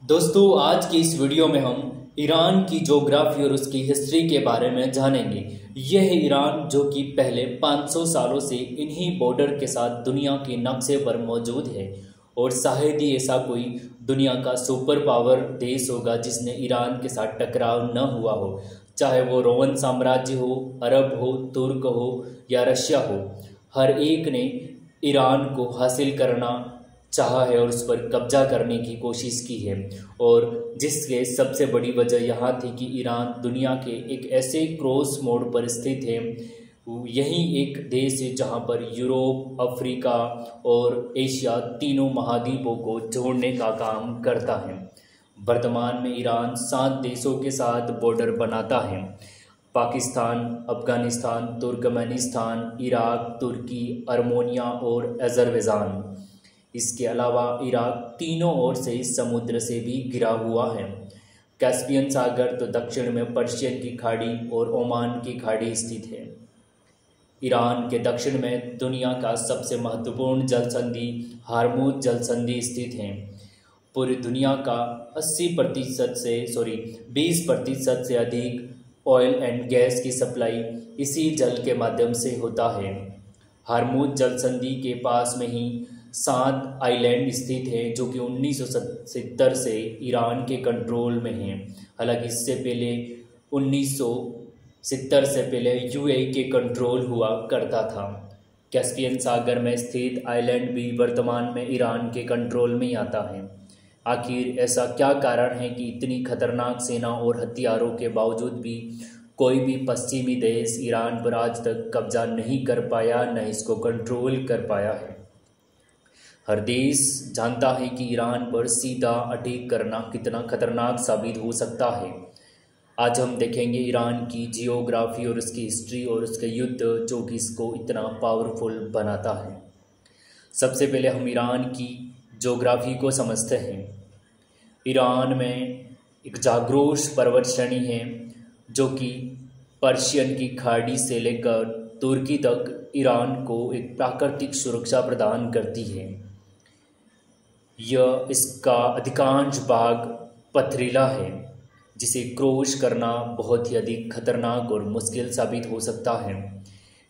दोस्तों, आज की इस वीडियो में हम ईरान की ज्योग्राफी और उसकी हिस्ट्री के बारे में जानेंगे। यह है ईरान जो कि पहले 500 सालों से इन्हीं बॉर्डर के साथ दुनिया के नक्शे पर मौजूद है और शायद ही ऐसा कोई दुनिया का सुपर पावर देश होगा जिसने ईरान के साथ टकराव न हुआ हो, चाहे वो रोमन साम्राज्य हो, अरब हो, तुर्क हो या रशिया हो। हर एक ने ईरान को हासिल करना चाहा है और उस पर कब्जा करने की कोशिश की है। और जिसके सबसे बड़ी वजह यहाँ थी कि ईरान दुनिया के एक ऐसे क्रॉस मोड़ पर स्थित है। यही एक देश है जहाँ पर यूरोप, अफ्रीका और एशिया तीनों महाद्वीपों को जोड़ने का काम करता है। वर्तमान में ईरान 7 देशों के साथ बॉर्डर बनाता है: पाकिस्तान, अफगानिस्तान, तुर्कमेनिस्तान, इराक, तुर्की, अर्मेनिया और अज़रबैजान। इसके अलावा इराक तीनों ओर से समुद्र से भी घिरा हुआ है। कैस्पियन सागर तो दक्षिण में पर्शियन की खाड़ी और ओमान की खाड़ी स्थित है। ईरान के दक्षिण में दुनिया का सबसे महत्वपूर्ण जल संधि हार्मुज जल संधि स्थित है। पूरी दुनिया का 20% से अधिक ऑयल एंड गैस की सप्लाई इसी जल के माध्यम से होता है। हार्मुज जल संधि के पास में ही 7 आइलैंड स्थित हैं जो कि 1970 से ईरान के कंट्रोल में हैं। हालांकि इससे पहले 1970 से पहले यूएई के कंट्रोल हुआ करता था। कैस्पियन सागर में स्थित आइलैंड भी वर्तमान में ईरान के कंट्रोल में ही आता है। आखिर ऐसा क्या कारण है कि इतनी खतरनाक सेना और हथियारों के बावजूद भी कोई भी पश्चिमी देश ईरान पर आज तक कब्जा नहीं कर पाया, न इसको कंट्रोल कर पाया है। हर देश जानता है कि ईरान पर सीधा अटैक करना कितना खतरनाक साबित हो सकता है। आज हम देखेंगे ईरान की जियोग्राफी और उसकी हिस्ट्री और उसके युद्ध जो कि इसको इतना पावरफुल बनाता है। सबसे पहले हम ईरान की ज्योग्राफी को समझते हैं। ईरान में एक जाग्रोश पर्वत श्रेणी है जो कि पर्शियन की खाड़ी से लेकर तुर्की तक ईरान को एक प्राकृतिक सुरक्षा प्रदान करती है। इसका अधिकांश भाग पथरीला है जिसे क्रॉस करना बहुत ही अधिक खतरनाक और मुश्किल साबित हो सकता है।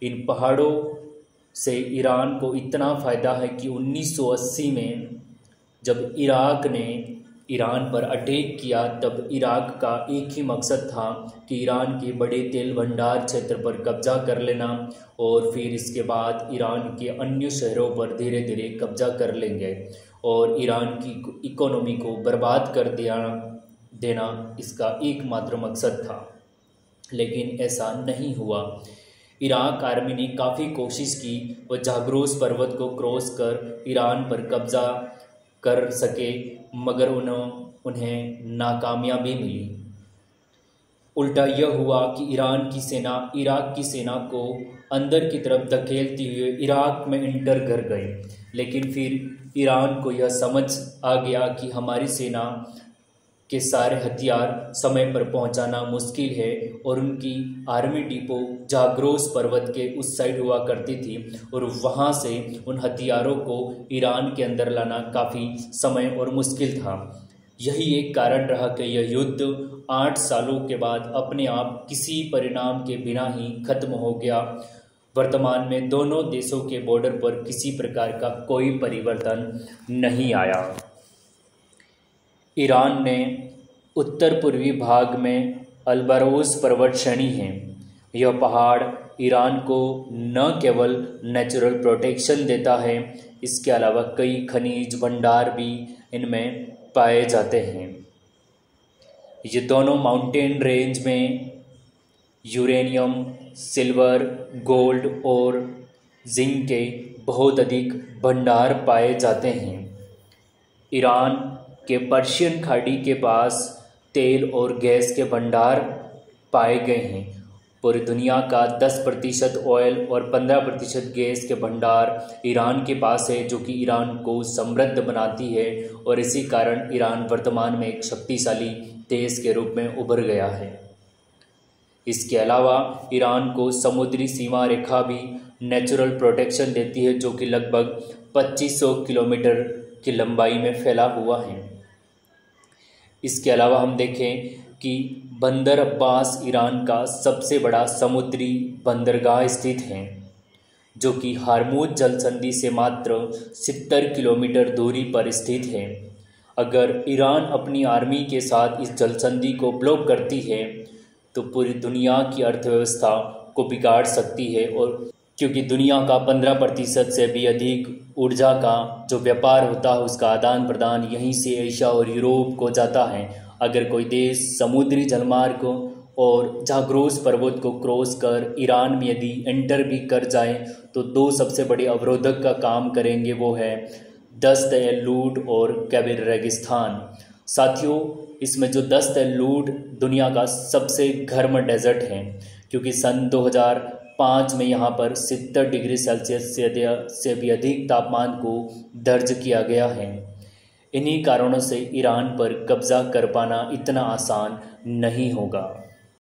इन पहाड़ों से ईरान को इतना फ़ायदा है कि 1980 में जब इराक ने ईरान पर अटैक किया तब इराक का एक ही मकसद था कि ईरान के बड़े तेल भंडार क्षेत्र पर कब्जा कर लेना और फिर इसके बाद ईरान के अन्य शहरों पर धीरे धीरे कब्जा कर लेंगे और ईरान की इकोनॉमी को बर्बाद कर देना इसका एकमात्र मकसद था। लेकिन ऐसा नहीं हुआ। इराक आर्मी ने काफ़ी कोशिश की और जाग्रोस पर्वत को क्रॉस कर ईरान पर कब्जा कर सके, मगर उन्हें नाकामयाबी मिली। उल्टा यह हुआ कि ईरान की सेना इराक की सेना को अंदर की तरफ धकेलती हुए इराक में इंटर कर गए। लेकिन फिर ईरान को यह समझ आ गया कि हमारी सेना के सारे हथियार समय पर पहुंचाना मुश्किल है और उनकी आर्मी डिपो जाग्रोस पर्वत के उस साइड हुआ करती थी और वहां से उन हथियारों को ईरान के अंदर लाना काफ़ी समय और मुश्किल था। यही एक कारण रहा कि यह युद्ध 8 सालों के बाद अपने आप किसी परिणाम के बिना ही खत्म हो गया। वर्तमान में दोनों देशों के बॉर्डर पर किसी प्रकार का कोई परिवर्तन नहीं आया। ईरान ने उत्तर पूर्वी भाग में अल्बरोज पर्वत श्रेणी है। यह पहाड़ ईरान को न केवल नेचुरल प्रोटेक्शन देता है, इसके अलावा कई खनिज भंडार भी इनमें पाए जाते हैं। ये दोनों माउंटेन रेंज में यूरेनियम, सिल्वर, गोल्ड और जिंक के बहुत अधिक भंडार पाए जाते हैं। ईरान के पर्शियन खाड़ी के पास तेल और गैस के भंडार पाए गए हैं। पूरी दुनिया का 10% ऑयल और 15% गैस के भंडार ईरान के पास है, जो कि ईरान को समृद्ध बनाती है और इसी कारण ईरान वर्तमान में एक शक्तिशाली देश के रूप में उभर गया है। इसके अलावा ईरान को समुद्री सीमा रेखा भी नेचुरल प्रोटेक्शन देती है, जो कि लगभग 2500 किलोमीटर की लंबाई में फैला हुआ है। इसके अलावा हम देखें कि बंदर अब्बास ईरान का सबसे बड़ा समुद्री बंदरगाह स्थित है, जो कि हार्मूज जलसंधि से मात्र 70 किलोमीटर दूरी पर स्थित है। अगर ईरान अपनी आर्मी के साथ इस जलसंधि को ब्लॉक करती है तो पूरी दुनिया की अर्थव्यवस्था को बिगाड़ सकती है, और क्योंकि दुनिया का 15% से भी अधिक ऊर्जा का जो व्यापार होता है उसका आदान प्रदान यहीं से एशिया और यूरोप को जाता है। अगर कोई देश समुद्री जलमार्ग को और जाग्रोस पर्वत को क्रॉस कर ईरान में यदि एंटर भी कर जाए तो दो सबसे बड़े अवरोधक का काम करेंगे, वो है दस्त ए लूड और कैबिर रेगिस्तान। साथियों, इसमें जो दस्त ए लूड दुनिया का सबसे गर्म डेजर्ट है, क्योंकि सन 2005 में यहाँ पर 70 डिग्री सेल्सियस से भी अधिक तापमान को दर्ज किया गया है। इन्हीं कारणों से ईरान पर कब्जा कर पाना इतना आसान नहीं होगा।